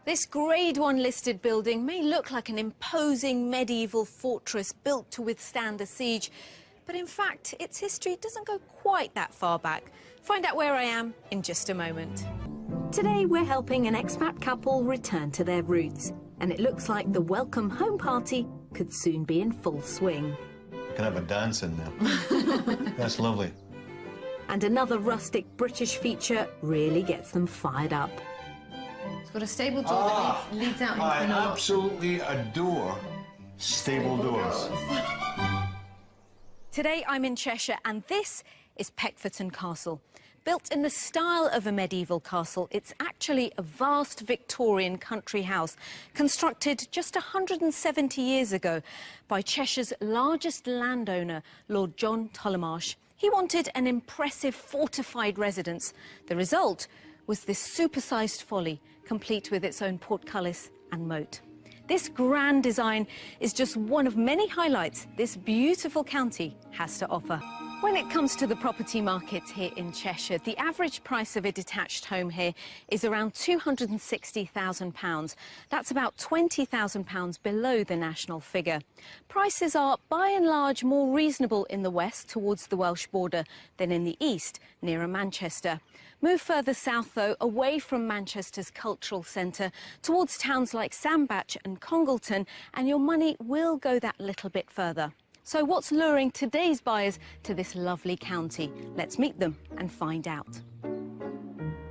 This Grade 1 listed building may look like an imposing medieval fortress built to withstand a siege, but in fact, its history doesn't go quite that far back. Find out where I am in just a moment. Today, we're helping an expat couple return to their roots, and it looks like the welcome home party could soon be in full swing. Can have a dance in there. That's lovely. And another rustic British feature really gets them fired up. It's got a stable door that leads out into I the north. absolutely adore stable doors. Today I'm in Cheshire and this is Peckforton Castle. Built in the style of a medieval castle, it's actually a vast Victorian country house constructed just 170 years ago by Cheshire's largest landowner, Lord John Tollemache. He wanted an impressive fortified residence. The result was this supersized folly, complete with its own portcullis and moat. This grand design is just one of many highlights this beautiful county has to offer. When it comes to the property market here in Cheshire, the average price of a detached home here is around £260,000. That's about £20,000 below the national figure. Prices are, by and large, more reasonable in the west towards the Welsh border than in the east, nearer Manchester. Move further south, though, away from Manchester's cultural centre, towards towns like Sandbach and Congleton, and your money will go that little bit further. So what's luring today's buyers to this lovely county? Let's meet them and find out.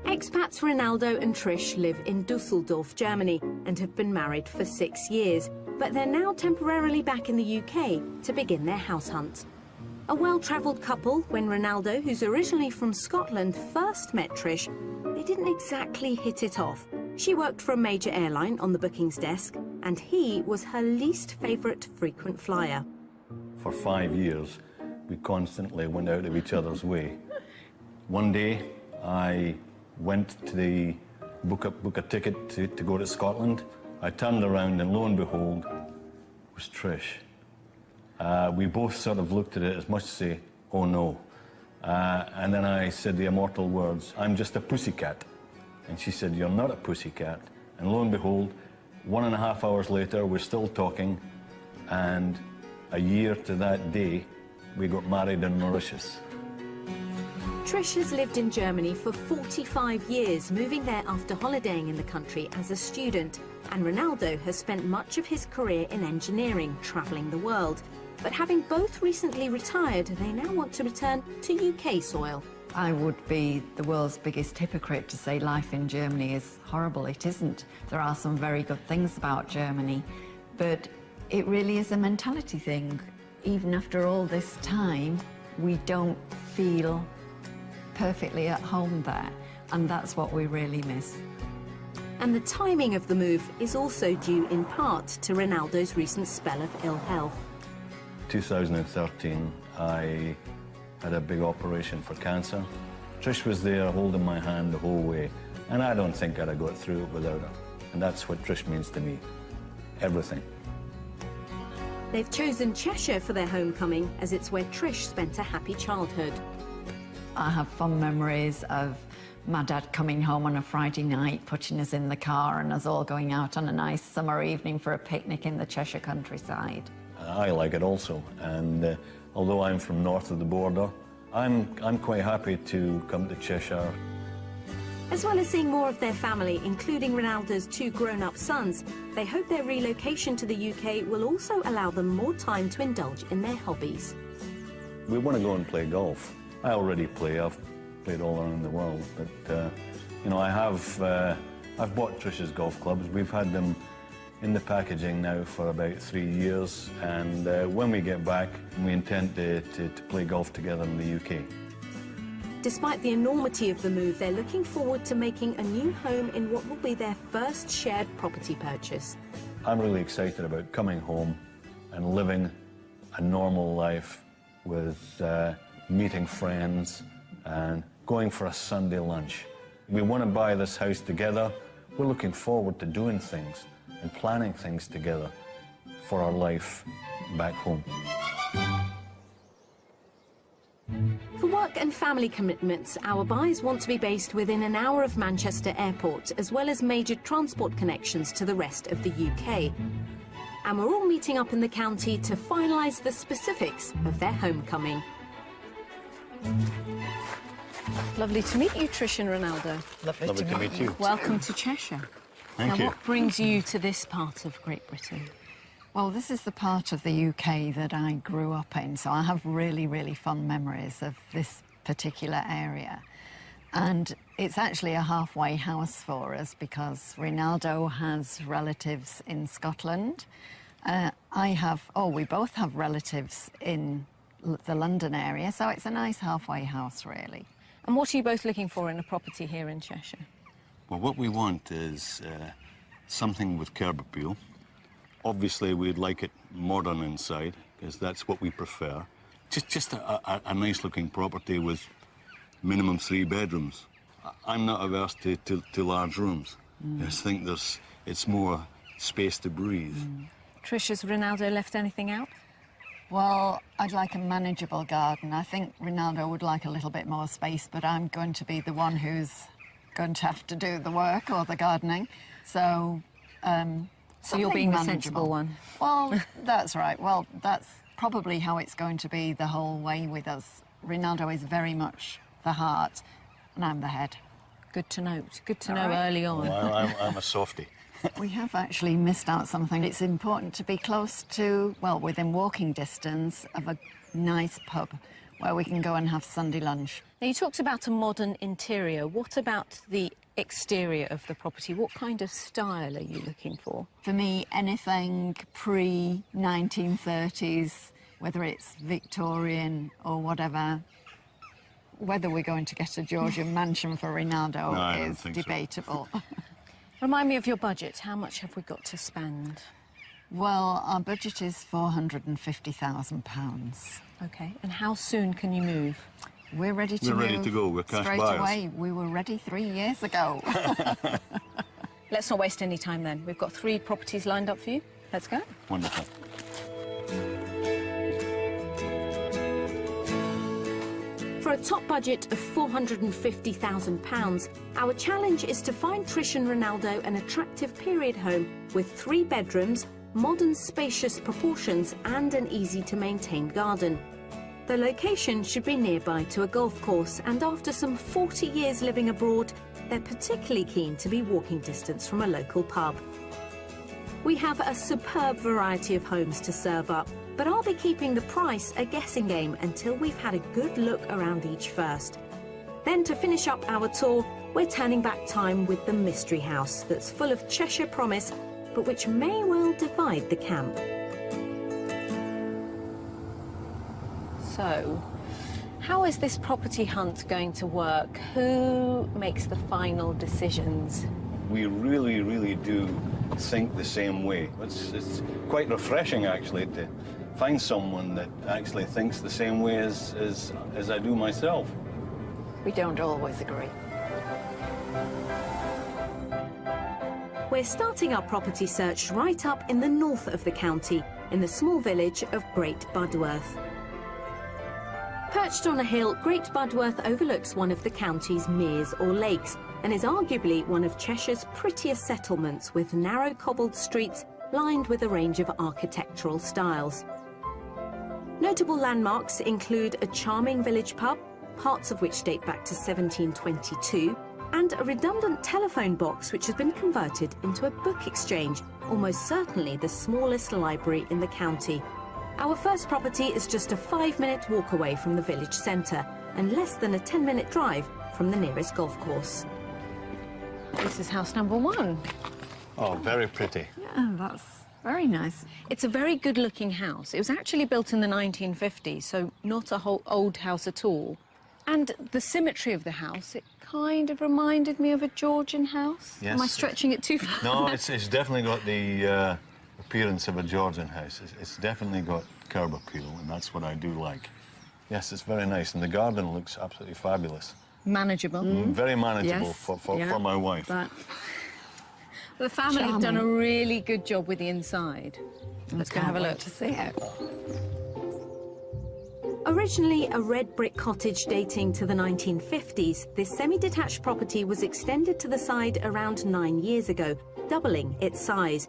Expats Ronaldo and Trish live in Dusseldorf, Germany, and have been married for 6 years. But they're now temporarily back in the UK to begin their house hunt. A well-travelled couple, when Ronaldo, who's originally from Scotland, first met Trish, they didn't exactly hit it off. She worked for a major airline on the bookings desk, and he was her least favourite frequent flyer. For 5 years, we constantly went out of each other's way. One day, I went to book a ticket to go to Scotland. I turned around and lo and behold, it was Trish. We both sort of looked at it as much to say, oh no. And then I said the immortal words, I'm just a pussycat. And she said, you're not a pussycat. And lo and behold, 1.5 hours later, we're still talking, and a year to that day, we got married in Mauritius. Trish has lived in Germany for 45 years, moving there after holidaying in the country as a student. And Ronaldo has spent much of his career in engineering, travelling the world. But having both recently retired, they now want to return to UK soil. I would be the world's biggest hypocrite to say life in Germany is horrible. It isn't. There are some very good things about Germany, but it really is a mentality thing. Even after all this time, we don't feel perfectly at home there, and that's what we really miss. And the timing of the move is also due in part to Ronaldo's recent spell of ill health. 2013, I had a big operation for cancer. Trish was there holding my hand the whole way, and I don't think I'd have got through it without her. And that's what Trish means to me. Everything. They've chosen Cheshire for their homecoming, as it's where Trish spent a happy childhood. I have fond memories of my dad coming home on a Friday night, putting us in the car and us all going out on a nice summer evening for a picnic in the Cheshire countryside. I like it also, and although I'm from north of the border, I'm quite happy to come to Cheshire. As well as seeing more of their family, including Ronaldo's 2 grown-up sons, they hope their relocation to the UK will also allow them more time to indulge in their hobbies. We want to go and play golf. I already play. I've played all around the world, but you know, I've bought Trish's golf clubs. We've had them in the packaging now for about 3 years, and when we get back, we intend to play golf together in the UK. Despite the enormity of the move, they're looking forward to making a new home in what will be their first shared property purchase. I'm really excited about coming home and living a normal life with meeting friends and going for a Sunday lunch. We want to buy this house together. We're looking forward to doing things and planning things together for our life back home. For work work and family commitments, our buyers want to be based within an hour of Manchester Airport, as well as major transport connections to the rest of the UK. And we're all meeting up in the county to finalise the specifics of their homecoming. Lovely to meet you, Trish and Ronaldo. Lovely to meet you. Welcome to Cheshire. Thank you. What brings you to this part of Great Britain? Well, this is the part of the UK that I grew up in, so I have really, really fond memories of this particular area. And it's actually a halfway house for us because Ronaldo has relatives in Scotland. We both have relatives in the London area, so it's a nice halfway house, really. And what are you both looking for in a property here in Cheshire? Well, what we want is something with curb appeal. Obviously, we'd like it modern inside, because that's what we prefer. Just a nice-looking property with minimum 3 bedrooms. I'm not averse to large rooms. I just think it's more space to breathe. Trish, has Ronaldo left anything out? Well, I'd like a manageable garden. I think Ronaldo would like a little bit more space, but I'm going to be the one who's going to have to do the work or the gardening. So you're being the manageable. sensible one. Well, that's right. Well, that's probably how it's going to be the whole way with us. Ronaldo is very much the heart, and I'm the head. Good to note. Good to know early on. Well, I'm a softie. We have actually missed out something. It's important to be close to, well, within walking distance of a nice pub where we can go and have Sunday lunch. Now, you talked about a modern interior. What about the exterior of the property? What kind of style are you looking for? For me, anything pre-1930s, whether it's Victorian or whatever. Whether we're going to get a Georgian mansion for Ronaldo is debatable. So. Remind me of your budget. How much have we got to spend? Well, our budget is £450,000. OK. And how soon can you move? We're ready to move. We're ready to go. We're cash straight buyers. away. We were ready 3 years ago. Let's not waste any time then. We've got 3 properties lined up for you. Let's go. Wonderful. For a top budget of £450,000, our challenge is to find Trish and Ronaldo an attractive period home with 3 bedrooms, modern spacious proportions and an easy-to-maintain garden. The location should be nearby to a golf course, and after some 40 years living abroad, they're particularly keen to be walking distance from a local pub. We have a superb variety of homes to serve up, but I'll be keeping the price a guessing game until we've had a good look around each first. Then, to finish up our tour, we're turning back time with the mystery house that's full of Cheshire promise, but which may well divide the camp. So, how is this property hunt going to work? Who makes the final decisions? We really, really do think the same way. It's quite refreshing, actually, to find someone that actually thinks the same way as I do myself. We don't always agree. We're starting our property search right up in the north of the county, in the small village of Great Budworth. Perched on a hill, Great Budworth overlooks one of the county's meres or lakes and is arguably one of Cheshire's prettiest settlements, with narrow cobbled streets lined with a range of architectural styles. Notable landmarks include a charming village pub, parts of which date back to 1722, and a redundant telephone box which has been converted into a book exchange, almost certainly the smallest library in the county. Our first property is just a 5-minute walk away from the village centre and less than a 10-minute drive from the nearest golf course. This is house number 1. Oh, very pretty. Yeah, that's very nice. It's a very good-looking house. It was actually built in the 1950s, so not a whole old house at all. And the symmetry of the house, it kind of reminded me of a Georgian house. Yes. Am I stretching it too far? No, it's definitely got the appearance of a Georgian house. It's definitely got curb appeal, and that's what I do like. Yes, it's very nice, and the garden looks absolutely fabulous. Manageable. Very manageable Yes, for my wife. The family have done a really good job with the inside. Let's go have a look. To see it. Originally a red brick cottage dating to the 1950s, this semi-detached property was extended to the side around 9 years ago, doubling its size.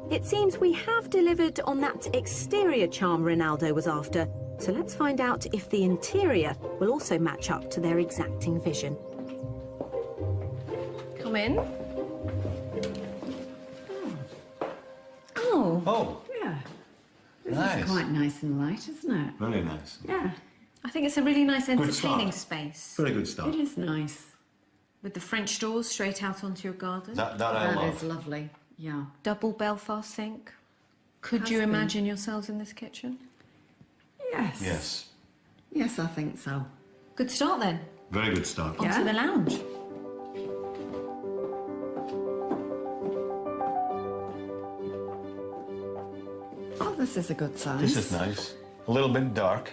It seems we have delivered on that exterior charm Ronaldo was after, so let's find out if the interior will also match up to their exacting vision. Come in. Oh, Yeah. This nice. is quite nice and light, isn't it? Very nice. Yeah. I think it's a really nice start. entertaining space. Very good start. It is nice. With the French doors straight out onto your garden. That I That love. is lovely. Yeah. Double Belfast sink. Could Has you been. imagine yourselves in this kitchen? Yes. Yes. Yes, I think so. Good start then. Very good start. Yeah. Onto the lounge. Oh, this is a good size. This is nice. A little bit dark.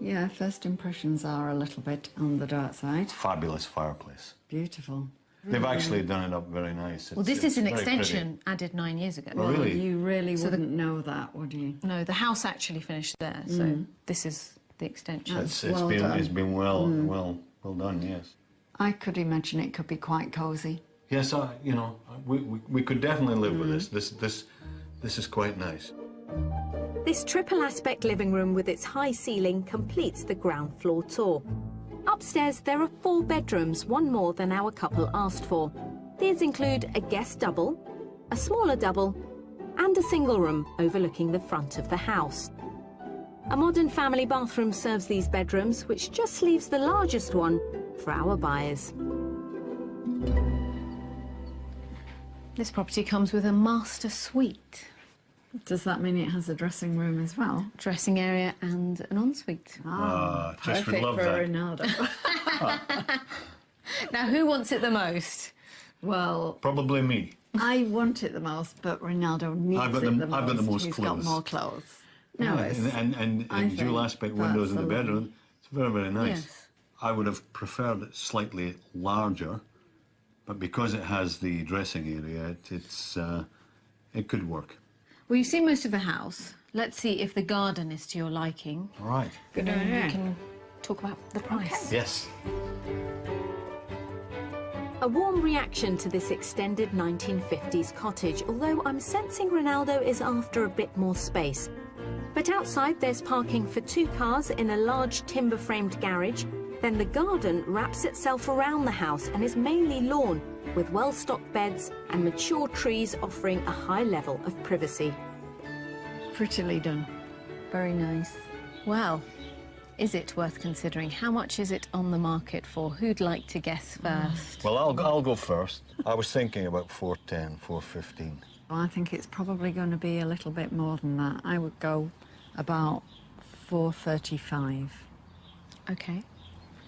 Yeah, first impressions are a little bit on the dark side. Fabulous fireplace. Beautiful. They've actually done it up very nice. Well, this It's is an very extension added 9 years ago. Oh, really? You really So the- wouldn't know that, would you? No, the house actually finished there, so this is the extension. It's well done. it's been well done. Yes. I could imagine it could be quite cosy. Yes, we could definitely live with this. This is quite nice. This triple aspect living room with its high ceiling completes the ground floor tour. Upstairs there are 4 bedrooms, one more than our couple asked for. These include a guest double, a smaller double, and a single room overlooking the front of the house. A modern family bathroom serves these bedrooms, which just leaves the largest one for our buyers. This property comes with a master suite, Does that mean it has a dressing room as well? dressing area and an ensuite. Ah, Trish would perfect love for that. Ronaldo. Now, who wants it the most? Well, Probably me. I want it the most, but Ronaldo needs I've got it the- the most. I've got the most He's clothes. got more clothes. No, Yeah, it's, and I dual think aspect windows in that's the a lovely- bedroom. It's very, very nice. Yes. I would have preferred it slightly larger, but because it has the dressing area, it could work. Well, you've seen most of the house. Let's see if the garden is to your liking. All right. Good And idea. we can talk about the price. Yes. A warm reaction to this extended 1950s cottage, although I'm sensing Ronaldo is after a bit more space. But outside there's parking for 2 cars in a large timber-framed garage. Then the garden wraps itself around the house and is mainly lawn, with well-stocked beds and mature trees offering a high level of privacy. Prettily done. Very nice. Well, is it worth considering? How much is it on the market for? Who'd like to guess first? Well, I'll go first. I was thinking about 410, 415. Well, I think it's probably going to be a little bit more than that. I would go about 435. OK.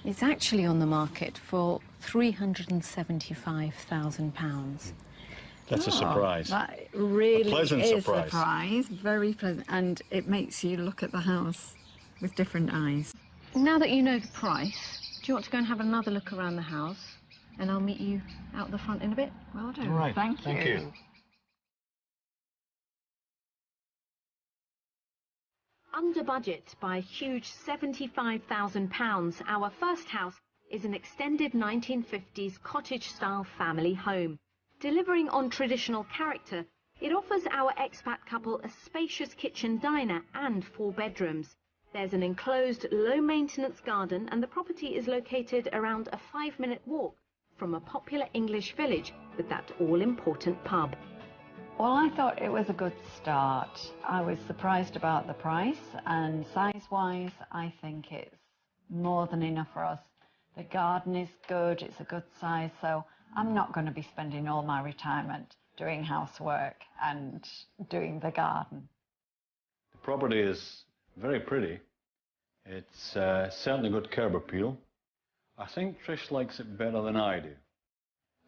It's actually on the market for £375,000. That's a surprise. That really pleasant is surprise. a surprise. Very pleasant. And it makes you look at the house with different eyes. Now that you know the price, do you want to go and have another look around the house? And I'll meet you out the front in a bit. Well done. All right. Thank you. Under budget by a huge £75,000, our first house is an extended 1950s cottage-style family home. Delivering on traditional character, it offers our expat couple a spacious kitchen diner and 4 bedrooms. There's an enclosed, low-maintenance garden, and the property is located around a 5-minute walk from a popular English village with that all-important pub. Well, I thought it was a good start. I was surprised about the price, and size-wise, I think it's more than enough for us. The garden is good, it's a good size, so I'm not going to be spending all my retirement doing housework and doing the garden. The property is very pretty. It's certainly got curb appeal. I think Trish likes it better than I do.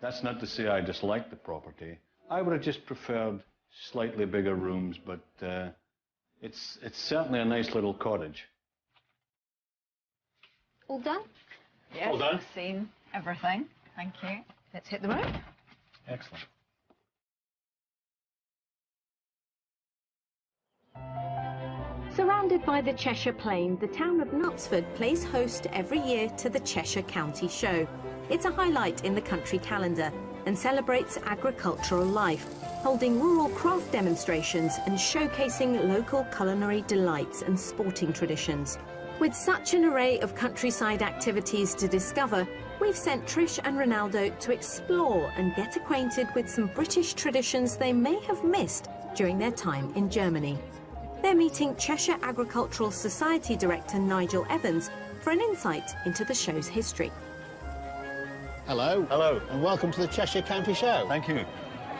That's not to say I dislike the property. I would have just preferred slightly bigger rooms, but it's certainly a nice little cottage. All done? Yes, All done? I've seen everything. Thank you. Let's hit the road. Excellent. Surrounded by the Cheshire Plain, the town of Knutsford plays host every year to the Cheshire County Show. It's a highlight in the country calendar and celebrates agricultural life, holding rural craft demonstrations and showcasing local culinary delights and sporting traditions. With such an array of countryside activities to discover, we've sent Trish and Ronaldo to explore and get acquainted with some British traditions they may have missed during their time in Germany. They're meeting Cheshire Agricultural Society Director Nigel Evans for an insight into the show's history. Hello. Hello. And welcome to the Cheshire County Show. Thank you.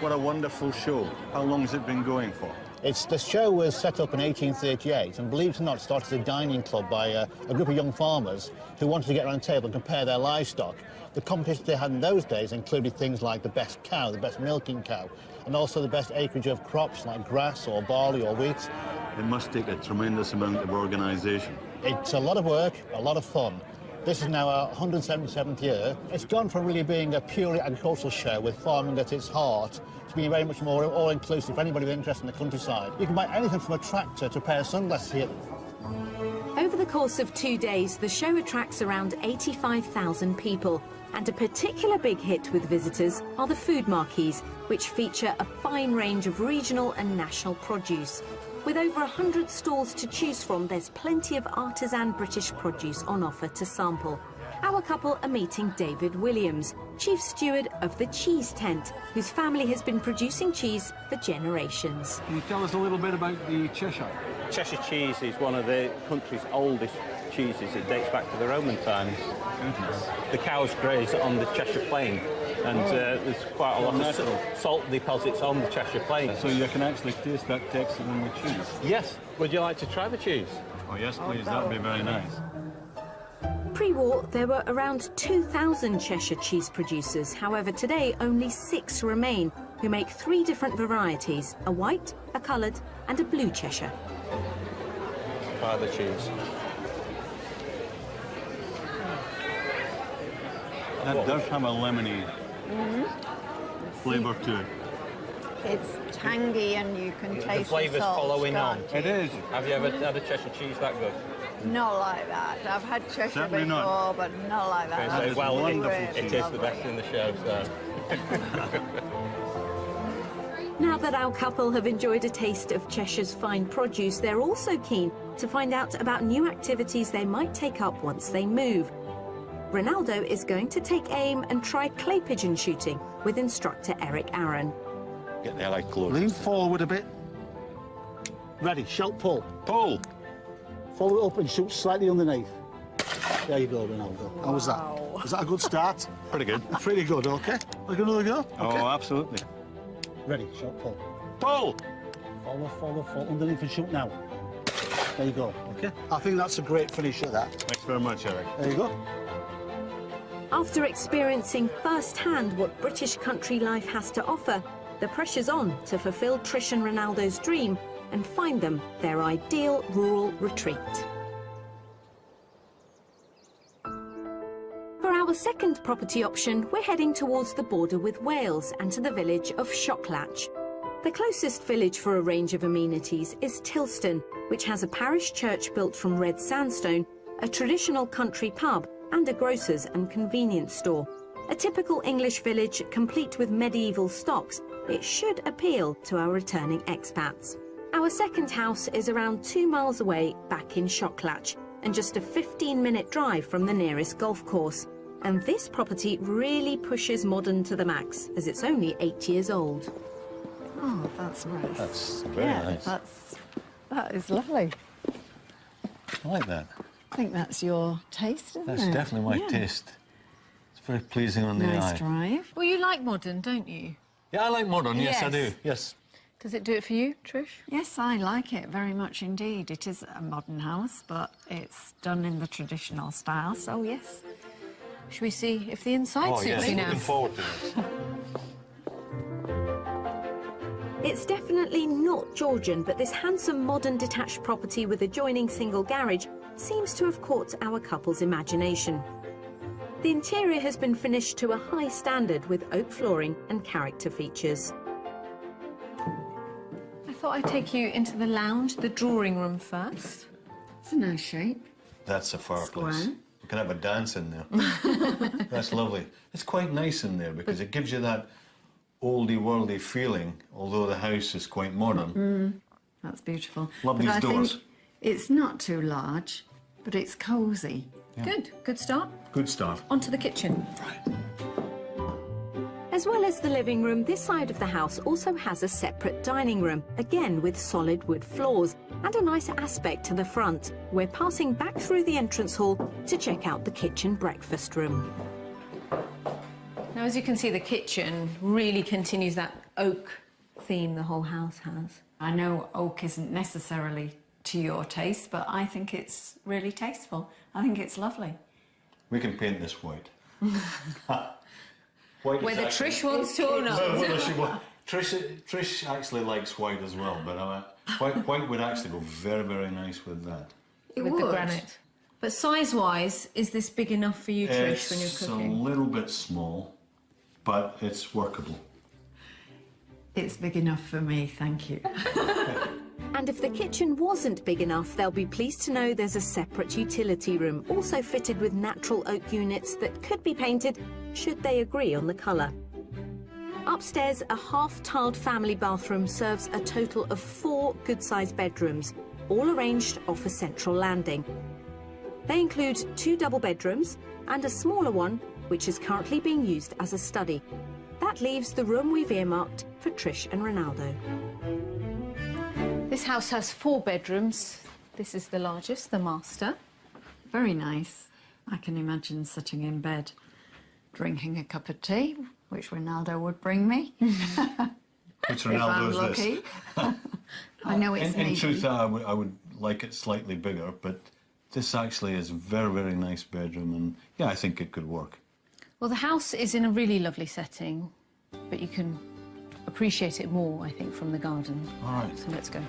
What a wonderful show. How long has it been going for? The show was set up in 1838 and, believe it or not, started as a dining club by a group of young farmers who wanted to get around a table and compare their livestock. The competitions they had in those days included things like the best cow, the best milking cow, and also the best acreage of crops like grass or barley or wheat. It must take a tremendous amount of organisation. It's a lot of work, a lot of fun. This is now our 177th year. It's gone from really being a purely agricultural show with farming at its heart to being very much more all-inclusive for anybody with interest in the countryside. You can buy anything from a tractor to a pair of sunglasses here. Over the course of 2 days, the show attracts around 85,000 people. And a particular big hit with visitors are the food marquees, which feature a fine range of regional and national produce. With over 100 stalls to choose from, there's plenty of artisan British produce on offer to sample. Our couple are meeting David Williams, chief steward of the Cheese Tent, whose family has been producing cheese for generations. Can you tell us a little bit about the Cheshire? Cheshire cheese is one of the country's oldest cheeses. It dates back to the Roman times. The cows graze on the Cheshire Plain, and there's quite a lot of salt deposits on the Cheshire Plain. So you can actually taste that texture in the cheese? Yes. Would you like to try the cheese? Oh, yes, please. That would be very nice. Pre-war, there were around 2,000 Cheshire cheese producers. However, today only 6 remain, who make 3 different varieties, a white, a coloured and a blue Cheshire. Try the cheese. That does have a lemony flavour to it. It's tangy and you can taste The flavour's salt, following on. It is. Have you ever had a Cheshire cheese that good? Not like that. I've had Cheshire Certainly before, not. but not like that. Okay, is well, wonderful it is the best in the show, so... Now that our couple have enjoyed a taste of Cheshire's fine produce, they're also keen to find out about new activities they might take up once they move. Ronaldo is going to take aim and try clay pigeon shooting with instructor Eric Aaron. Get the eye close. Lean forward a bit. Ready, shout pull. Pull! Follow it up and shoot slightly underneath. There you go, Ronaldo. How was that? Was that a good start? Pretty good. Pretty good, OK. Like another go? Okay. Oh, absolutely. Ready, shout pull. Pull! Follow, underneath and shoot now. There you go, OK? I think that's a great finish at that. Thanks very much, Eric. There you go. After experiencing firsthand what British country life has to offer, the pressure's on to fulfil Trish and Ronaldo's dream and find them their ideal rural retreat. For our second property option, we're heading towards the border with Wales and to the village of Shocklatch. The closest village for a range of amenities is Tilston, which has a parish church built from red sandstone, a traditional country pub and a grocer's and convenience store. A typical English village complete with medieval stocks, it should appeal to our returning expats. Our second house is around 2 miles away back in Shocklatch and just a 15-minute drive from the nearest golf course. And this property really pushes modern to the max, as it's only 8 years old. Oh, that's nice. That's very nice. That is lovely. I like that. I think that's your taste, isn't That's it? definitely my taste. It's very pleasing on the eye. Nice drive. Well, you like modern, don't you? Yeah, I like modern. Yes, I Yes. do. Yes. Does it do it for you, Trish? Yes, I like it very much indeed. It is a modern house, but it's done in the traditional style, so yes. Should we see if the inside Oh, suits yes. you now? Looking forward to this. It's definitely not Georgian, but this handsome modern detached property with adjoining single garage seems to have caught our couple's imagination. The interior has been finished to a high standard with oak flooring and character features. I thought I'd take you into the lounge, the drawing room first. It's a nice shape. That's a fireplace. Square. We can have a dance in there. That's lovely. It's quite nice in there because it gives you that oldie-worldy feeling, although the house is quite modern. That's beautiful. Love But these I doors. think it's not too large, but it's cosy. Yeah. Good start. Good start. Onto the kitchen. Right. As well as the living room, this side of the house also has a separate dining room, again with solid wood floors, and a nice aspect to the front. We're passing back through the entrance hall to check out the kitchen breakfast room. Now, as you can see, the kitchen really continues that oak theme the whole house has. I know oak isn't necessarily to your taste, but I think it's really tasteful. I think it's lovely. We can paint this white. White is Whether actually- Trish wants to or not. Well, whether she wa- Trish actually likes white as well, but white would actually go very, very nice with that. With the granite. But size-wise, is this big enough for you, Trish, when you're It's a cooking? little bit small, but it's workable. It's big enough for me, thank you. And if the kitchen wasn't big enough, they'll be pleased to know there's a separate utility room, also fitted with natural oak units that could be painted, should they agree on the colour. Upstairs, a half-tiled family bathroom serves a total of 4 good-sized bedrooms, all arranged off a central landing. They include 2 double bedrooms and a smaller one, which is currently being used as a study. That leaves the room we've earmarked for Trish and Ronaldo. This house has 4 bedrooms. This is the largest, the master. Very nice. I can imagine sitting in bed, drinking a cup of tea, which Ronaldo would bring me. Which If I'm Ronaldo's lucky. this? I know it's In needy. truth, I would like it slightly bigger, but this actually is a very, very nice bedroom, and yeah, I think it could work. Well, the house is in a really lovely setting, but you can appreciate it more, I think, from the garden. All right. So let's go.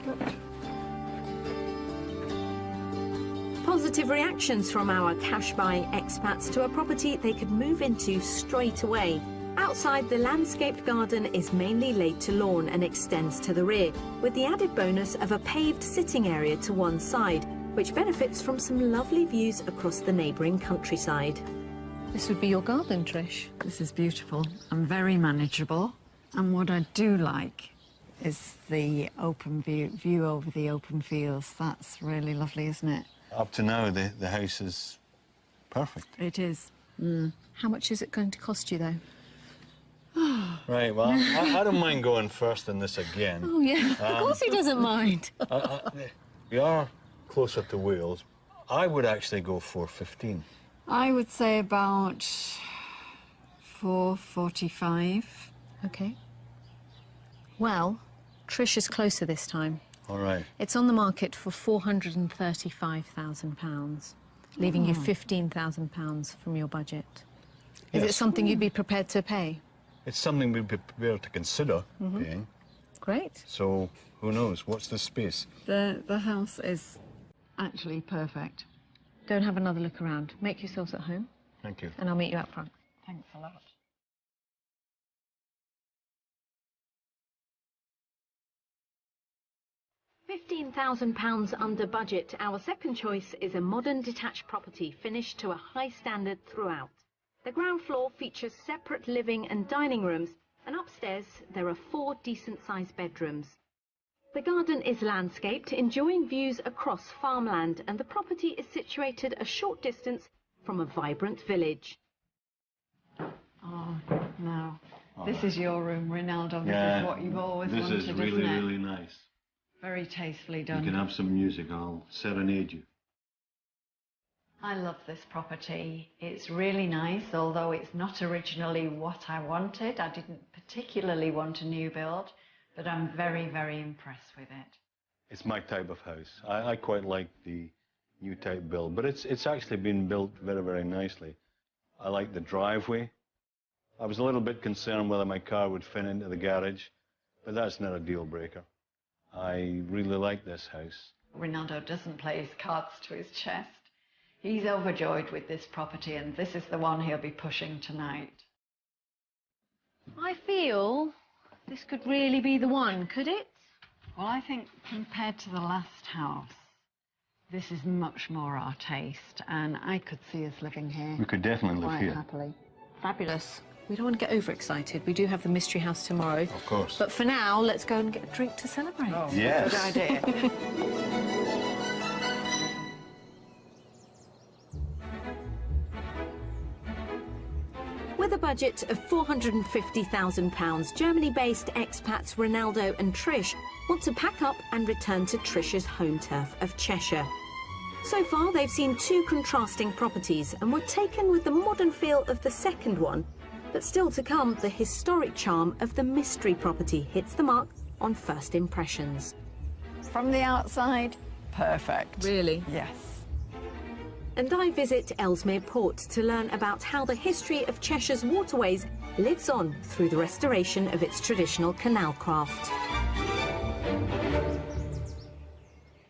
Positive reactions from our cash-buying expats to a property they could move into straight away. Outside, the landscaped garden is mainly laid to lawn and extends to the rear, with the added bonus of a paved sitting area to one side, which benefits from some lovely views across the neighbouring countryside. This would be your garden, Trish. This is beautiful and very manageable. And what I do like is the open view over the open fields. That's really lovely, isn't it? Up to now, the house is perfect. It is. How much is it going to cost you, though? Right, well, I don't mind going first in this again. Oh, yeah. Of course he doesn't mind. We are closer to Wales. I would actually go for 15. I would say about 4:45. OK. Well, Trish is closer this time. All right. It's on the market for £435,000, leaving you £15,000 from your budget. Is it Yes. something you'd be prepared to pay? It's something we'd be prepared to consider paying. Great. So, who knows? What's the space? The house is actually perfect. Go and have another look around. Make yourselves at home, Thank you. and I'll meet you out front. Thanks a lot. £15,000 under budget, our second choice is a modern detached property finished to a high standard throughout. The ground floor features separate living and dining rooms, and upstairs there are 4 decent-sized bedrooms. The garden is landscaped, enjoying views across farmland, and the property is situated a short distance from a vibrant village. Oh, no. This is your room, Ronaldo. This is what you've always wanted, This is really, isn't it? really nice. Very tastefully You done. can have some music. I'll serenade you. I love this property. It's really nice, although it's not originally what I wanted. I didn't particularly want a new build, but I'm very, very impressed with it. It's my type of house. I quite like the new type build, but it's actually been built very, very nicely. I like the driveway. I was a little bit concerned whether my car would fit into the garage, but that's not a deal breaker. I really like this house. Ronaldo doesn't play his cards to his chest. He's overjoyed with this property, and this is the one he'll be pushing tonight. I feel this could really be the one, could it? Well, I think compared to the last house, this is much more our taste, and I could see us living here. We could definitely live quite here. happily. Fabulous. We don't want to get overexcited. We do have the Mystery House tomorrow. Of course. But for now, let's go and get a drink to celebrate. Oh, Yes. good idea. With a budget of £450,000, Germany-based expats Ronaldo and Trish want to pack up and return to Trish's home turf of Cheshire. So far, they've seen two contrasting properties and were taken with the modern feel of the second one. But still to come, the historic charm of the mystery property hits the mark on first impressions. From the outside, perfect. Really? Yes. And I visit Ellesmere Port to learn about how the history of Cheshire's waterways lives on through the restoration of its traditional canal craft.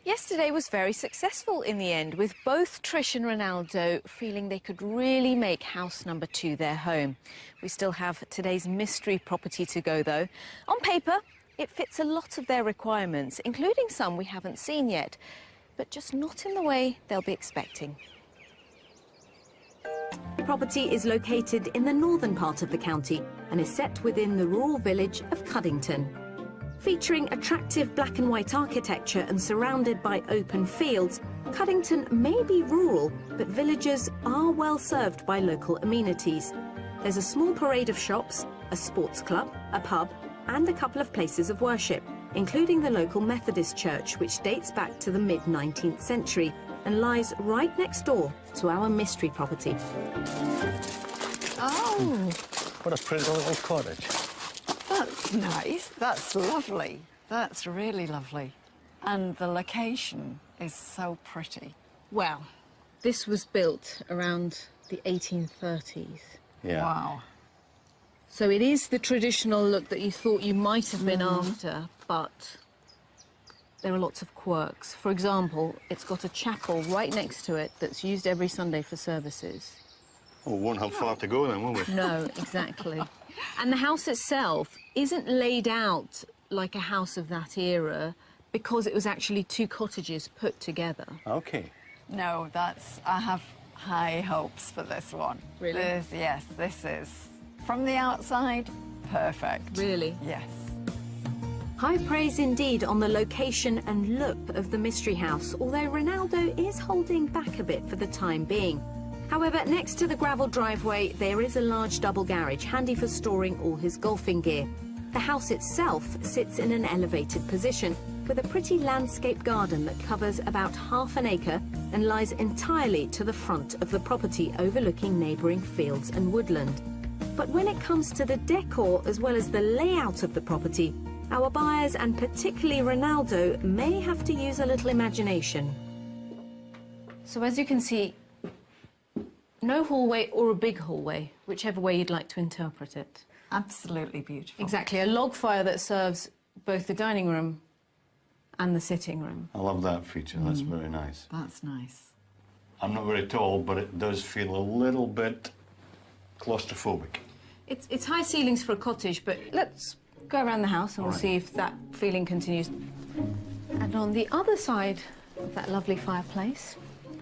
Yesterday was very successful in the end, with both Trish and Ronaldo feeling they could really make house number 2 their home. We still have today's mystery property to go, though. On paper, it fits a lot of their requirements, including some we haven't seen yet, but just not in the way they'll be expecting. The property is located in the northern part of the county and is set within the rural village of Cuddington. Featuring attractive black and white architecture and surrounded by open fields, Cuddington may be rural, but villagers are well served by local amenities. There's a small parade of shops, a sports club, a pub, and a couple of places of worship, including the local Methodist church, which dates back to the mid-19th century and lies right next door to our mystery property. Oh, What a pretty little cottage. that's nice. That's lovely. That's really lovely. And the location is so pretty. Well, this was built around the 1830s. Yeah. Wow. So it is the traditional look that you thought you might have been after, but there are lots of quirks. For example, it's got a chapel right next to it that's used every Sunday for services. Well, we won't have far to go then, will we? No, exactly. And the house itself isn't laid out like a house of that era because it was actually two cottages put together. Okay. No, I have high hopes for this one. Really? Yes, this is, from the outside, perfect. Really? Yes. High praise indeed on the location and look of the mystery house, although Ronaldo is holding back a bit for the time being. However, next to the gravel driveway, there is a large double garage, handy for storing all his golfing gear. The house itself sits in an elevated position, with a pretty landscape garden that covers about half an acre and lies entirely to the front of the property, overlooking neighbouring fields and woodland. But when it comes to the decor as well as the layout of the property, our buyers, and particularly Ronaldo, may have to use a little imagination. So as you can see, no hallway or a big hallway, whichever way you'd like to interpret it. Absolutely beautiful. Exactly, a log fire that serves both the dining room and the sitting room. I love that feature. That's very nice. That's nice. I'm not very tall, but it does feel a little bit claustrophobic. It's high ceilings for a cottage, but let's go around the house and we'll see if that feeling continues. And on the other side of that lovely fireplace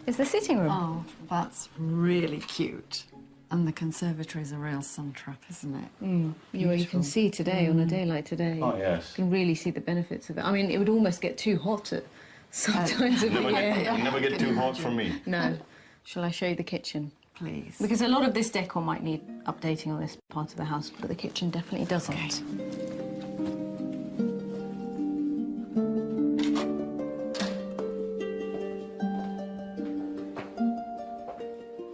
is the sitting room. Oh, that's really cute. And the conservatory is a real sun trap, isn't it? You can see today, on a day like today, Oh, yes. you can really see the benefits of it. I mean, it would almost get too hot at some times of the year. Never get too hot for me. No. Shall I show you the kitchen? Please. Because a lot of this decor might need updating on this part of the house, but the kitchen definitely doesn't. Okay.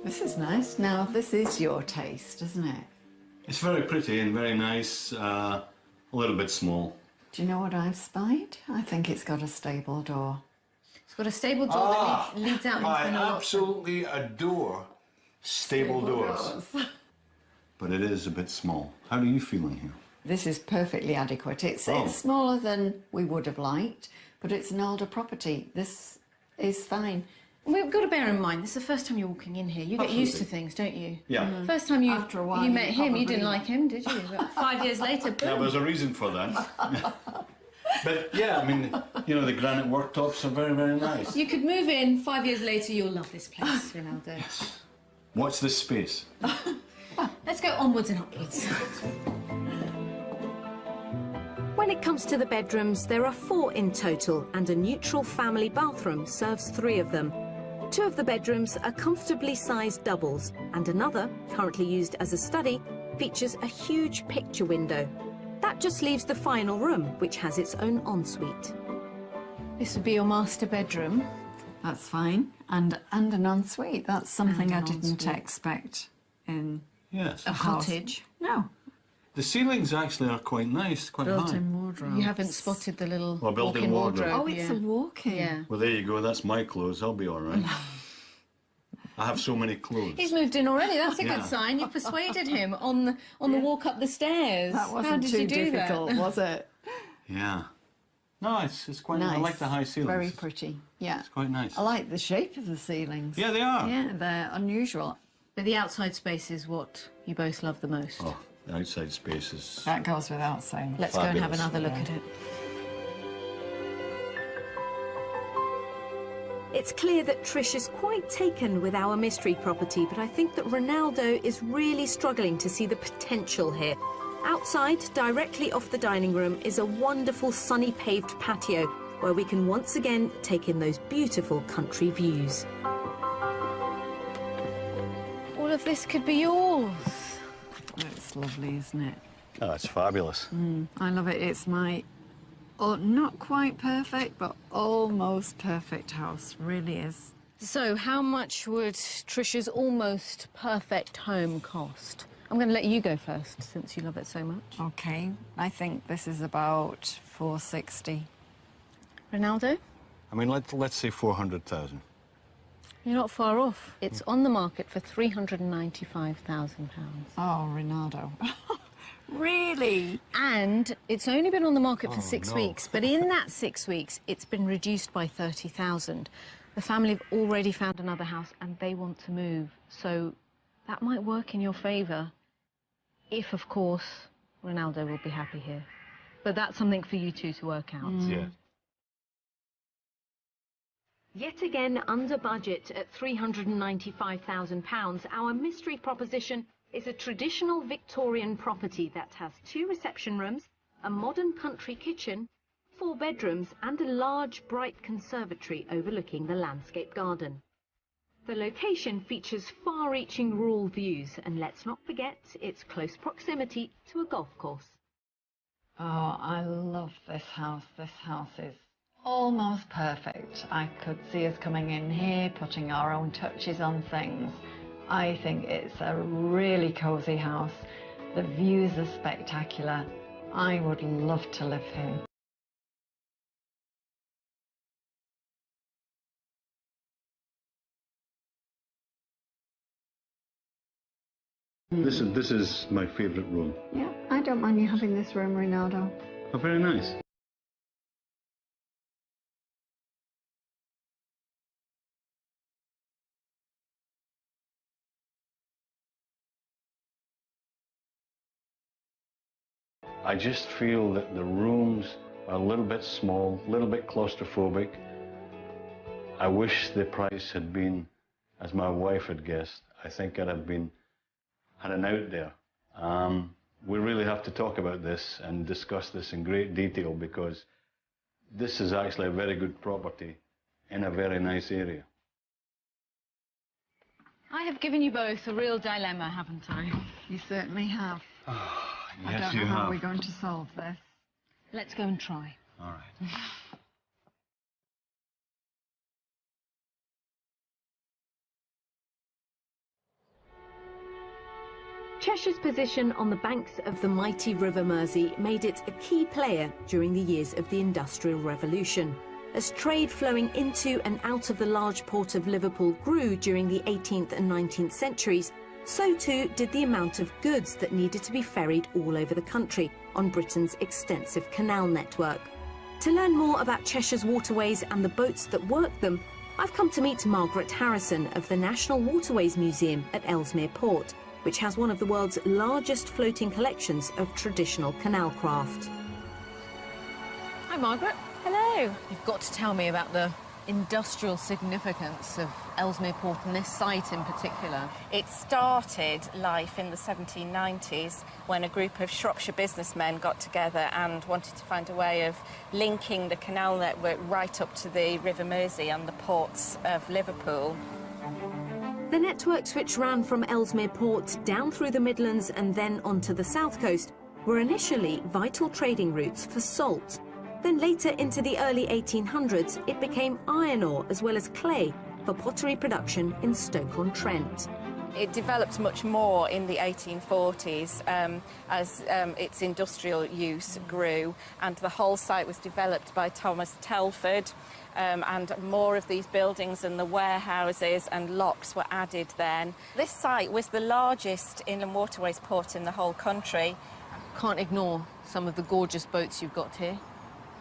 This is nice. Now, this is your taste, isn't it? It's very pretty and very nice, a little bit small. Do you know what I've spied? I think it's got a stable door. It's got a stable door that leads out into I the north. absolutely adore stable doors. But it is a bit small. How do you feel in here? This is perfectly adequate. It's smaller than we would have liked, but it's an older property. This is fine. We've got to bear in mind, this is the first time you're walking in here. You get used to things, don't you? Yeah. First time After a while, you met him, you probably didn't like him, did you? But 5 years later, boom. There was a reason for that. But yeah, I mean, you know, the granite worktops are very, very nice. You could move in, 5 years later, you'll love this place, Ronaldo. Yes. Watch this space. Let's go onwards and upwards. When it comes to the bedrooms, there are 4 in total, and a neutral family bathroom serves 3 of them. 2 of the bedrooms are comfortably sized doubles, and another, currently used as a study, features a huge picture window. That just leaves the final room, which has its own ensuite. This would be your master bedroom. That's fine. And an ensuite. That's something I didn't expect in Yes. A cottage. No. The ceilings actually are quite nice, quite high. Built-in wardrobe. You haven't spotted the little Well, built-in walk-in wardrobe. Oh, it's a walk-in. Yeah. Well, there you go. That's my clothes. I'll be all right. I have so many clothes. He's moved in already. That's a Yeah. good sign. You persuaded him on the walk up the stairs. That How wasn't did too you do difficult, that? was it? Yeah. No, it's quite Nice. I like the high ceilings. Very pretty. Yeah. It's quite nice. I like the shape of the ceilings. Yeah, they are. Yeah, they're unusual. But the outside space is what you both love the most. Oh, the outside space is... That goes without saying. Let's go and have fabulous. another look at it. It's clear that Trish is quite taken with our mystery property, but I think that Ronaldo is really struggling to see the potential here. Outside, directly off the dining room, is a wonderful sunny paved patio where we can once again take in those beautiful country views. All of this could be yours. It's lovely, isn't it? Oh, it's fabulous. I love it. It's my, not quite perfect, but almost perfect house. Really is. So, how much would Trish's almost perfect home cost? I'm going to let you go first, since you love it so much. Okay, I think this is about 460. Ronaldo, I mean, let's say 400,000. you're not far off. It's on the market for £395,000. Oh, Ronaldo. Really? And it's only been on the market for 6 no. weeks, but in that 6 weeks, it's been reduced by 30,000. The family have already found another house, and they want to move. So that might work in your favour, if, of course, Ronaldo will be happy here. But that's something for you two to work out. Yeah. Yet again under budget at £395,000, our mystery proposition is a traditional Victorian property that has 2 reception rooms, a modern country kitchen, 4 bedrooms and a large bright conservatory overlooking the landscape garden. The location features far-reaching rural views, and let's not forget its close proximity to a golf course. Oh, I love this house. This house is almost perfect. I could see us coming in here, putting our own touches on things. I think it's a really cosy house. The views are spectacular. I would love to live here. This is my favourite room. Yeah, I don't mind you having this room, Ronaldo. Oh, very nice. I just feel that the rooms are a little bit small, a little bit claustrophobic. I wish the price had been as my wife had guessed. I think I'd have had an out there. We really have to talk about this and discuss this in great detail, because this is actually a very good property in a very nice area. I have given you both a real dilemma, haven't I? You certainly have. I Yes, don't you know how have. we're going to solve this. Let's go and try. All right. Cheshire's position on the banks of the mighty River Mersey made it a key player during the years of the Industrial Revolution. As trade flowing into and out of the large port of Liverpool grew during the 18th and 19th centuries, so too did the amount of goods that needed to be ferried all over the country on Britain's extensive canal network. To learn more about Cheshire's waterways and the boats that work them, I've come to meet Margaret Harrison of the National Waterways Museum at Ellesmere Port, which has one of the world's largest floating collections of traditional canal craft. Margaret. Hello. You've got to tell me about the industrial significance of Ellesmere Port and this site in particular. It started life in the 1790s when a group of Shropshire businessmen got together and wanted to find a way of linking the canal network right up to the River Mersey and the ports of Liverpool. The networks which ran from Ellesmere Port down through the Midlands and then onto the south coast were initially vital trading routes for salt. Then later into the early 1800s, it became iron ore as well as clay for pottery production in Stoke-on-Trent. It developed much more in the 1840s as its industrial use grew, and the whole site was developed by Thomas Telford, and more of these buildings and the warehouses and locks were added then. This site was the largest inland waterways port in the whole country. Can't ignore some of the gorgeous boats you've got here.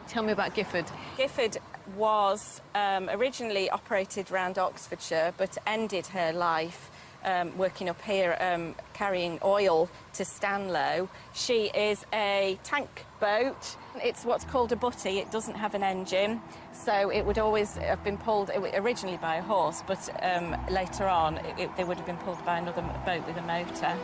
Tell me about Gifford. Gifford was originally operated around Oxfordshire, but ended her life working up here, carrying oil to Stanlow. She is a tank boat. It's what's called a butty. It doesn't have an engine, so it would always have been pulled originally by a horse, but later on they would have been pulled by another boat with a motor.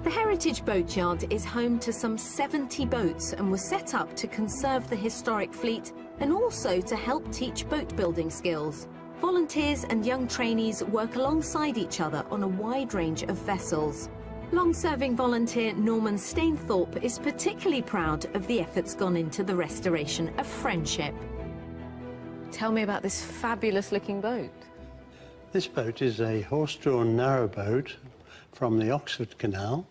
The Heritage Boatyard is home to some 70 boats and was set up to conserve the historic fleet and also to help teach boat building skills. Volunteers and young trainees work alongside each other on a wide range of vessels. Long-serving volunteer Norman Stainthorpe is particularly proud of the efforts gone into the restoration of Friendship. Tell me about this fabulous-looking boat. This boat is a horse-drawn narrowboat from the Oxford Canal.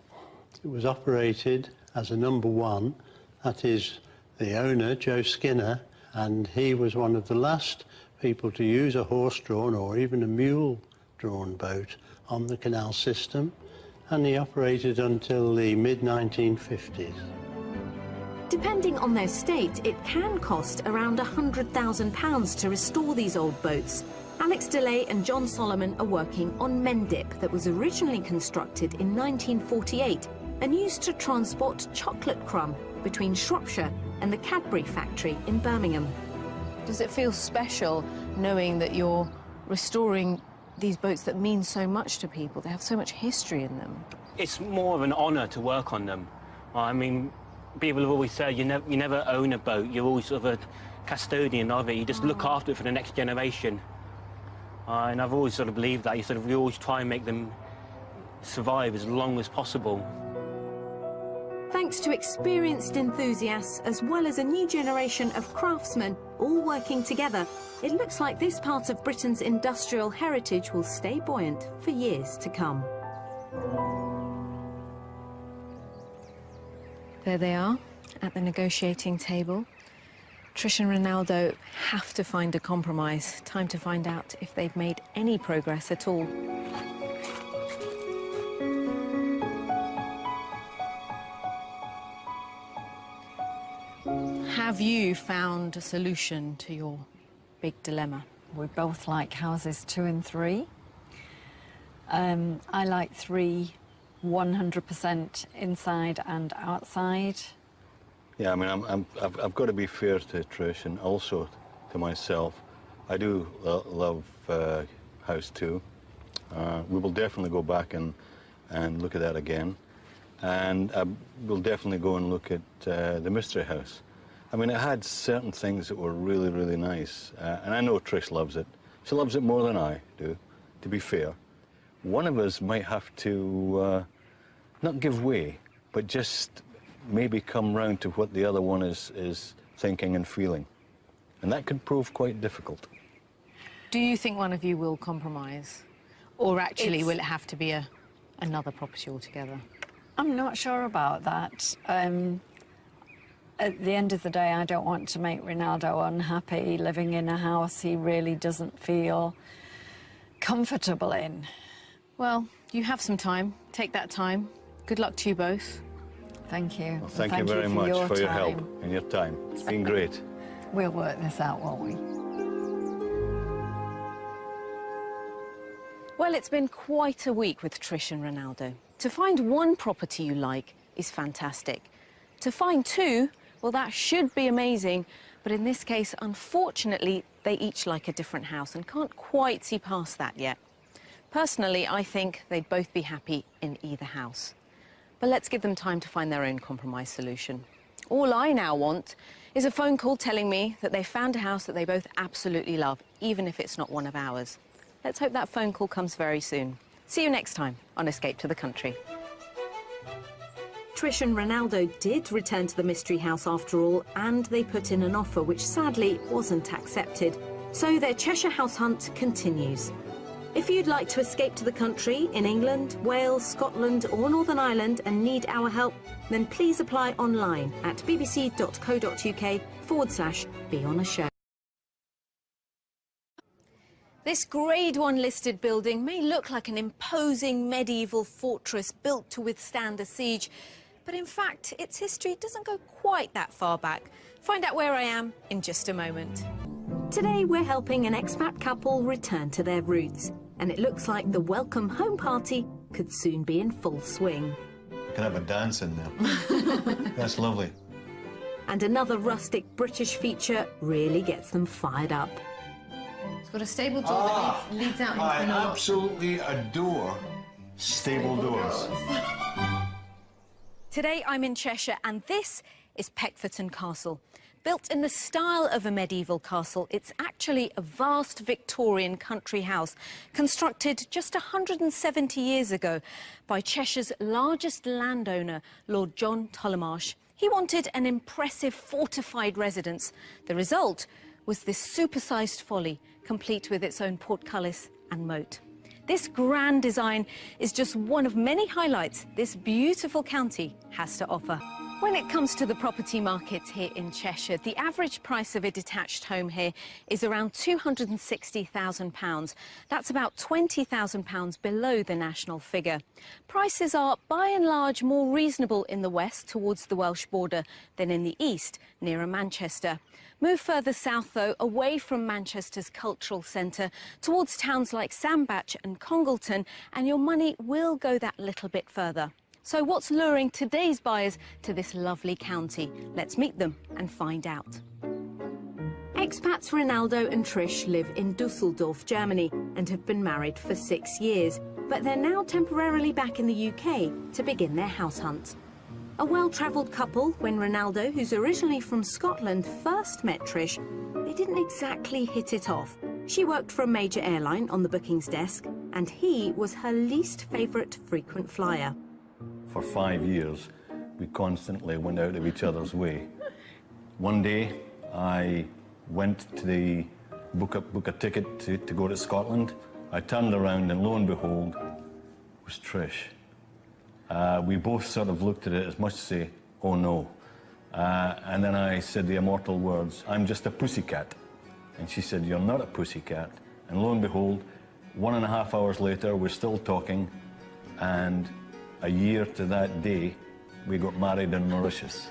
It was operated as a number one. That is the owner, Joe Skinner, and he was one of the last people to use a horse-drawn or even a mule-drawn boat on the canal system, and he operated until the mid-1950s. Depending on their state, it can cost around £100,000 to restore these old boats. Alex DeLay and John Solomon are working on Mendip that was originally constructed in 1948 and used to transport chocolate crumb between Shropshire and the Cadbury factory in Birmingham. Does it feel special knowing that you're restoring these boats that mean so much to people? They have so much history in them. It's more of an honour to work on them. I mean, people have always said you never own a boat, you're always sort of a custodian of it, you just look after it for the next generation. And I've always sort of believed that. We always try and make them survive as long as possible. Thanks to experienced enthusiasts as well as a new generation of craftsmen all working together, it looks like this part of Britain's industrial heritage will stay buoyant for years to come. There they are at the negotiating table. Trish and Ronaldo have to find a compromise. Time to find out if they've made any progress at all. Have you found a solution to your big dilemma? We both like houses 2 and 3. I like 3, 100% inside and outside. Yeah, I mean, I've got to be fair to Trish and also to myself. I do love House 2. We will definitely go back and look at that again. And we'll definitely go and look at the Mystery House. I mean, it had certain things that were really, really nice. And I know Trish loves it. She loves it more than I do, to be fair. One of us might have to not give way, but just maybe come round to what the other one is thinking and feeling. And that could prove quite difficult. Do you think one of you will compromise? Or actually, will it have to be another property altogether? I'm not sure about that. At the end of the day, I don't want to make Ronaldo unhappy living in a house he really doesn't feel comfortable in. Well, you have some time. Take that time. Good luck to you both. Thank you. Well, thank you very much for your help and your time. It's been great. We'll work this out, won't we? Well, it's been quite a week with Trish and Ronaldo. To find one property you like is fantastic. To find 2 Well, that should be amazing, but in this case, unfortunately, they each like a different house and can't quite see past that yet. Personally, I think they'd both be happy in either house. But let's give them time to find their own compromise solution. All I now want is a phone call telling me that they found a house that they both absolutely love, even if it's not one of ours. Let's hope that phone call comes very soon. See you next time on Escape to the Country. Trish and Ronaldo did return to the mystery house after all, and they put in an offer which sadly wasn't accepted. So their Cheshire house hunt continues. If you'd like to escape to the country in England, Wales, Scotland or Northern Ireland and need our help, then please apply online at bbc.co.uk/be on a show. This Grade 1 listed building may look like an imposing medieval fortress built to withstand a siege, but in fact, its history doesn't go quite that far back. Find out where I am in just a moment. Today, we're helping an expat couple return to their roots, and it looks like the welcome home party could soon be in full swing. You can have a dance in there. That's lovely. And another rustic British feature really gets them fired up. It's got a stable door that leads out into I the north. absolutely adore stable doors. Today I'm in Cheshire and this is Peckforton Castle. Built in the style of a medieval castle, it's actually a vast Victorian country house constructed just 170 years ago by Cheshire's largest landowner, Lord John Tollemache. He wanted an impressive fortified residence. The result was this supersized folly, complete with its own portcullis and moat. This grand design is just one of many highlights this beautiful county has to offer. When it comes to the property market here in Cheshire, the average price of a detached home here is around £260,000. That's about £20,000 below the national figure. Prices are, by and large, more reasonable in the west towards the Welsh border than in the east, nearer Manchester. Move further south, though, away from Manchester's cultural centre, towards towns like Sandbach and Congleton, and your money will go that little bit further. So what's luring today's buyers to this lovely county? Let's meet them and find out. Expats Ronaldo and Trish live in Dusseldorf, Germany, and have been married for 6 years. But they're now temporarily back in the UK to begin their house hunt. A well-travelled couple, when Ronaldo, who's originally from Scotland, first met Trish, they didn't exactly hit it off. She worked for a major airline on the bookings desk, and he was her least favourite frequent flyer. For 5 years, we constantly went out of each other's way. One day, I went to the book a ticket to go to Scotland. I turned around and lo and behold, it was Trish. We both sort of looked at it as much to say, oh no. And then I said the immortal words, I'm just a pussycat. And she said, you're not a pussycat. And lo and behold, 1.5 hours later, we're still talking, and a year to that day, we got married in Mauritius.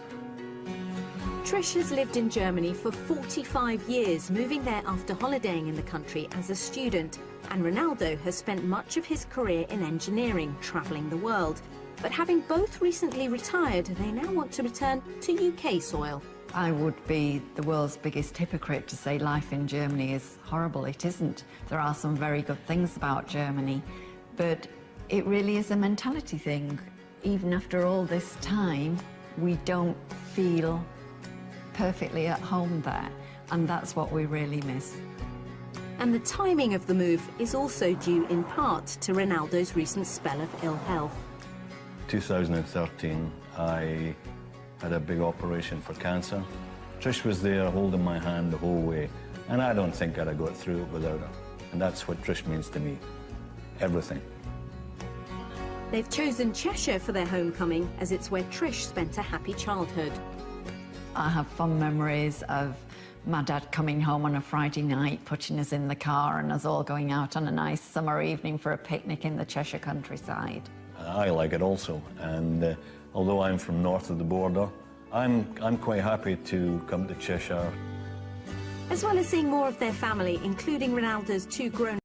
Trish has lived in Germany for 45 years, moving there after holidaying in the country as a student. And Ronaldo has spent much of his career in engineering, travelling the world. But having both recently retired, they now want to return to UK soil. I would be the world's biggest hypocrite to say life in Germany is horrible. It isn't. There are some very good things about Germany, but it really is a mentality thing. Even after all this time, we don't feel perfectly at home there, and that's what we really miss. And the timing of the move is also due in part to Ronaldo's recent spell of ill health. 2013, I had a big operation for cancer. Trish was there holding my hand the whole way, and I don't think I'd have got through it without her. And that's what Trish means to me. Everything. They've chosen Cheshire for their homecoming, as it's where Trish spent a happy childhood. I have fond memories of my dad coming home on a Friday night, putting us in the car and us all going out on a nice summer evening for a picnic in the Cheshire countryside. I like it also, and although I'm from north of the border, I'm quite happy to come to Cheshire. As well as seeing more of their family, including Ronaldo's 2 grown